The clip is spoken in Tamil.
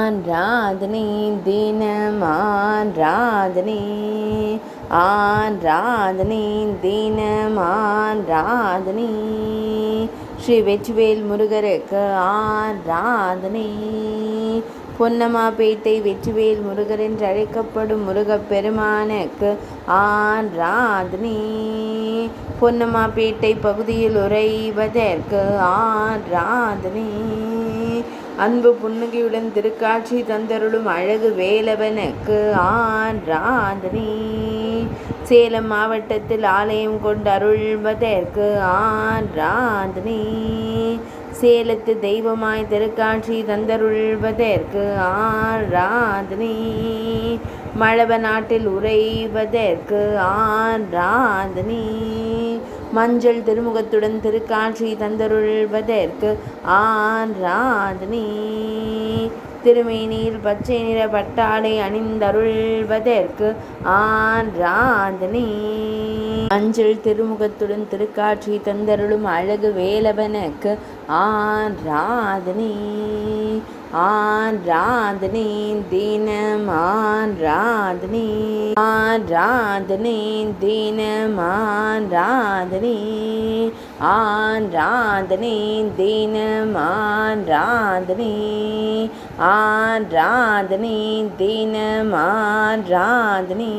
ஆராதனை தினம் ஆராதனை ஆராதனை தினம் ஆராதனை ஸ்ரீ வெற்றிவேல் முருகருக்கு ஆராதனை. பொன்னம்மாபேட்டை வெற்றிவேல் முருகர் என்று அழைக்கப்படும் முருகப்பெருமானுக்கு ஆராதனை. பொன்னம்மாபேட்டை பகுதியில் உறைவதற்கு ஆராதனை. அன்பு புன்னகையுடன் திருக்காட்சி தந்தருளும் அழகு வேலவனுக்கு ஆராதனை. சேலம் மாவட்டத்தில் ஆலயம் கொண்டு அருள்வதற்கு ஆராதனை. சேலத்து தெய்வமாய் திருக்காட்சி தந்தருள்வதற்கு ஆராதனை. மழவ நாட்டில் உறைவதற்கு ஆராதனை. மஞ்சள் திருமுகத்துடன் திருக்காட்சி தந்தருள்வதற்கு ஆராதனை. திருமேனியில் பச்சை நிற பட்டாடை அணிந்தருள்வதற்கு ஆராதனை. மஞ்சள் திருமுகத்துடன் திருக்காட்சி தந்தருளும் அழகு வேலவனுக்கு ஆராதனை. ஆராதனை தினம் ஆராதனை. ஆராதனை தினம் ஆராதனை. ஆராதனை தினம் ஆராதனை. ஆராதனை தினம் ஆராதனை.